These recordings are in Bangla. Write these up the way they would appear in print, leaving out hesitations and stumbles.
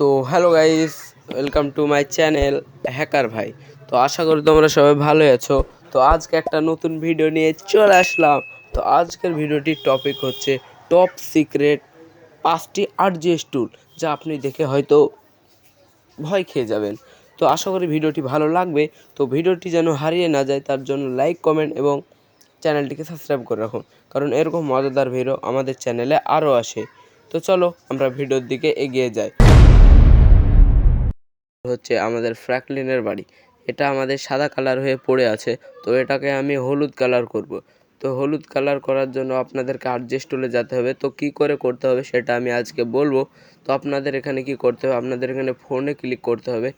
তো hello guys, welcome to my channel hacker ভাই। তো আশা করি তোমরা সবাই ভালো আছো। তো আজকে একটা নতুন ভিডিও নিয়ে চলে আসলাম। তো আজকের ভিডিওটির টপিক হচ্ছে টপ সিক্রেট 5টি আরজিএস টুল, যা আপনি দেখে হয়তো ভয় খেয়ে যাবেন। তো আশা করি ভিডিওটি ভালো লাগবে। তো ভিডিওটি যেন হারিয়ে না যায় তার জন্য লাইক, কমেন্ট এবং চ্যানেলটিকে সাবস্ক্রাইব করে রাখুন, কারণ এরকম মজাদার ভিডিও আমাদের চ্যানেলে আরও আসে। তো চলো আমরা ভিডিওর দিকে এগিয়ে যাই। হচ্ছে আমাদের ফ্র্যাঙ্কলিনের বাড়ি। এটা আমাদের সাদা কালার হয়ে পড়ে আছে, তো এটাকে আমি হলুদ কালার করব। তো হলুদ কালার করার জন্য আপনাদেরকে আরজিএস টুলে যেতে হবে। তো কি করে করতে হবে সেটা আমি আজকে বলবো। তো আপনাদের এখানে কি করতে হবে, আপনাদের এখানে ফোনে ক্লিক করতে হবে।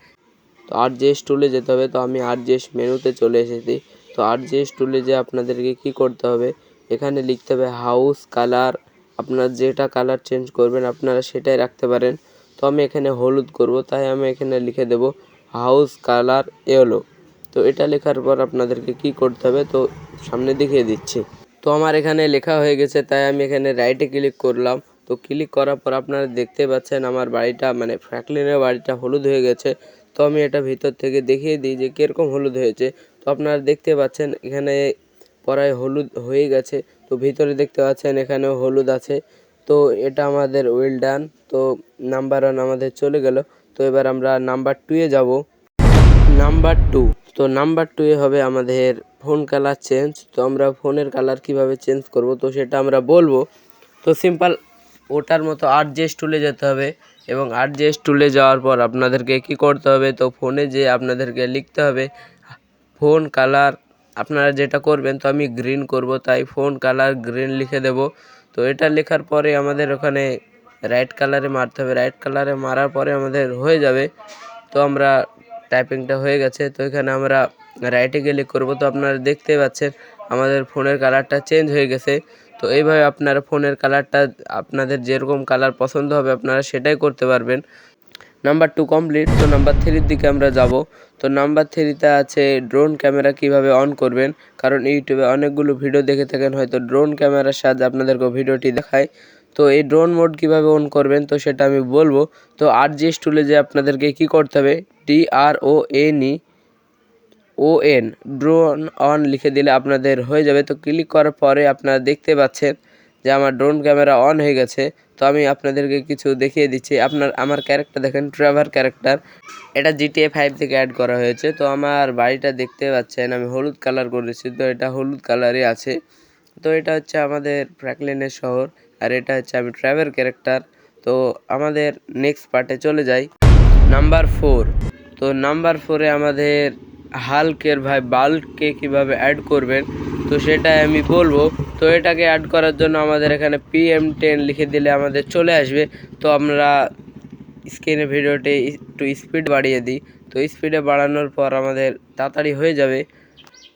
তো আরজিএস টুলে যেতে হবে। তো আমি আরজিএস মেনুতে চলে এসেছি। তো আরজিএস টুলে যে আপনাদেরকে কি করতে হবে, এখানে লিখতে হবে হাউস কালার। আপনার যেটা কালার চেঞ্জ করবেন আপনারা সেটাই রাখতে পারেন। তো আমি এখানে হলুদ করব, তাই আমি এখানে লিখে দেব হাউস কালার ইয়েলো। তো এটা লেখার পর আপনাদেরকে কি করতে হবে, তো সামনে দেখিয়ে দিচ্ছি। তো আমার এখানে লেখা হয়ে গেছে, তাই আমি এখানে রাইটে ক্লিক করলাম। তো ক্লিক করার পর আপনারা দেখতে পাচ্ছেন আমার বাড়িটা, মানে ফ্র্যাঙ্কলিনের বাড়িটা হলুদ হয়ে গেছে। তো আমি এটা ভিতর থেকে দেখিয়ে দিই যে কীরকম হলুদ হয়েছে। তো আপনারা দেখতে পাচ্ছেন এখানে প্রায় হলুদ হয়ে গেছে। তো ভিতরে দেখতে পাচ্ছেন এখানেও হলুদ আছে। তো এটা আমাদের ওয়েল ডান। তো নাম্বার 1 আমাদের চলে গেল। তো এবার আমরা নাম্বার 2-এ যাব। নাম্বার 2, তো নাম্বার 2-এ হবে আমাদের ফোন কালার চেঞ্জ। তো আমরা ফোনের কালার কিভাবে চেঞ্জ করব, তো সেটা আমরা বলবো। তো সিম্পল ওটার মতো আরজিএস টুলে যেতে হবে, এবং আরজিএস টুলে যাওয়ার পর আপনাদেরকে কি করতে হবে, তো ফোনে যে আপনাদেরকে লিখতে হবে ফোন কালার আপনারা যেটা করবেন। তো আমি গ্রিন করব, তাই ফোন কালার গ্রিন লিখে দেব। তো এটা লেখার পরে আমাদের ওখানে রাইট কালারে মারতে হবে। রাইট কালারে মারার পরে আমাদের হয়ে যাবে। তো আমরা টাইপিংটা হয়ে গেছে। তো এখানে আমরা রাইটে ক্লিক করব। তো আপনারা দেখতে পাচ্ছেন আমাদের ফোনের কালারটা চেঞ্জ হয়ে গেছে। তো এইভাবে আপনারা ফোনের কালারটা আপনাদের যেরকম কালার পছন্দ হবে আপনারা সেটাই করতে পারবেন। Number 2 complete. তো নাম্বার 3-এর দিকে আমরা যাব। তো নাম্বার 3-তে আছে ড্রোন ক্যামেরা কিভাবে অন করবেন, কারণ ইউটিউবে অনেকগুলো ভিডিও দেখে থাকেন, হয়তো ড্রোন ক্যামেরার সাহায্যে আপনাদেরকে ভিডিওটি দেখায়। তো এই ড্রোন মোড কিভাবে অন করবেন, তো সেটা আমি বলবো। তো আরজিএস টুলে যে আপনাদেরকে কি করতে হবে, DRONE ড্রোন অন লিখে দিলে আপনাদের হয়ে যাবে। তো ক্লিক করার পরে আপনারা দেখতে পাচ্ছেন যে আমার ড্রোন ক্যামেরা অন হয়ে গেছে। তো আমি আপনাদেরকে কিছু দেখিয়ে দিচ্ছি। আমার ক্যারেক্টার দেখেন, ট্র্যাভার ক্যারেক্টার। এটা GTA 5 থেকে অ্যাড করা হয়েছে। তো আমার বাড়িটা দেখতে পাচ্ছেন আমি হলুদ কালার করেছি, তো এটা হলুদ কালারই আছে। তো এটা হচ্ছে আমাদের ফ্র্যাঙ্কলিনের শহর, আর এটা হচ্ছে আমি ট্র্যাভার ক্যারেক্টার। তো আমাদের নেক্সট পার্টে চলে যাই। নাম্বার 4, তো নাম্বার 4-এ আমাদের হাল্কের ভাই বাল্ককে কিভাবে অ্যাড করবেন, তো সেটাই আমি বলবো। তো এটাকে অ্যাড করার জন্য আমাদের এখানে PM10 লিখে দিলে আমাদের চলে আসবে। তো আমরা স্ক্রিনে ভিডিওটি একটু স্পিড বাড়িয়ে দিই। তো স্পিডে বাড়ানোর পর আমাদের তাড়াতাড়ি হয়ে যাবে।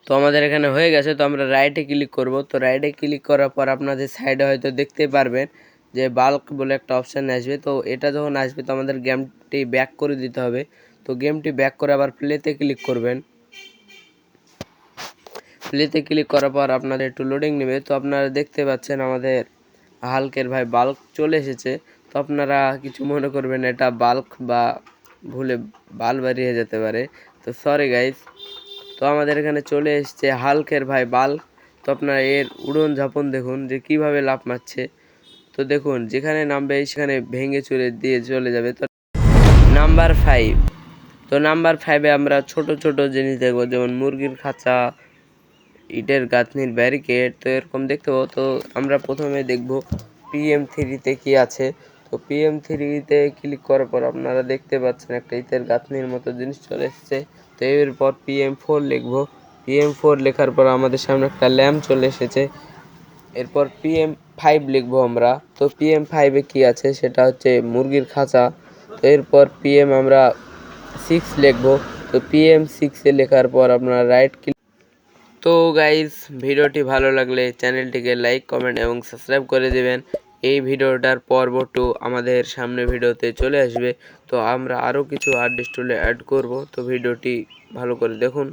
তো আমাদের এখানে হয়ে গেছে। তো আমরা রাইটে ক্লিক করব। তো রাইটে ক্লিক করার পর আপনাদের সাইডে হয়তো দেখতে পারবেন যে বাল্ক বলে একটা অপশান আসবে। তো এটা যখন আসবে তো আমাদের গেমটি ব্যাক করে দিতে হবে। তো গেমটি ব্যাক করে আবার প্লেতে ক্লিক করবেন। প্লেতে ক্লিক করার পর আপনাদের একটু লোডিং নেবে। তো আপনারা দেখতে পাচ্ছেন আমাদের হাল্কের ভাই বাল্ক চলে এসেছে। তো আপনারা কিছু মনে করবেন এটা বাল্ক বা ভুলে বাল বেরিয়ে যেতে পারে, তো সরি গাইস। তো আমাদের এখানে চলে এসেছে হাল্কের ভাই বাল্ক। তো আপনারা এর উড়ন ঝাপন দেখুন যে কিভাবে লাফ মারছে। তো দেখুন যেখানে নামবে সেখানে ভেঙে চুরে দিয়ে চলে যাবে। তো নাম্বার 5, তো নাম্বার 5-এ আমরা ছোট ছোট জিনিস দেখবো, যেমন মুরগির খাঁচা, ইটের গাঁথনির ব্যারিকেড। তো এরকম দেখতে পাবো। তো আমরা প্রথমে দেখব PM3-তে কি আছে। তো PM3-তে ক্লিক করার পর আপনারা দেখতে পাচ্ছেন একটা ইটের গাঁথনির মতো জিনিস চলে এসেছে। তো এরপর PM4 লিখবো। PM4 লেখার পর আমাদের সামনে একটা ল্যাম্প চলে এসেছে। এরপর PM5 লিখবো আমরা। তো PM5-এ কি আছে সেটা হচ্ছে মুরগির খাঁচা। তো এরপর আমরা 6 লিখবো। তো PM6-এ লেখার পর আপনারা রাইট ক্লিক। তো গাইস, ভিডিওটি ভালো লাগলে চ্যানেলটিকে লাইক, কমেন্ট এবং সাবস্ক্রাইব করে দেবেন। এই ভিডিওটার পর্ব 2 আমাদের সামনে ভিডিওতে চলে আসবে। তো আমরা আরও কিছু আর্টিস্ট টুলে অ্যাড করব। তো ভিডিওটি ভালো করে দেখুন।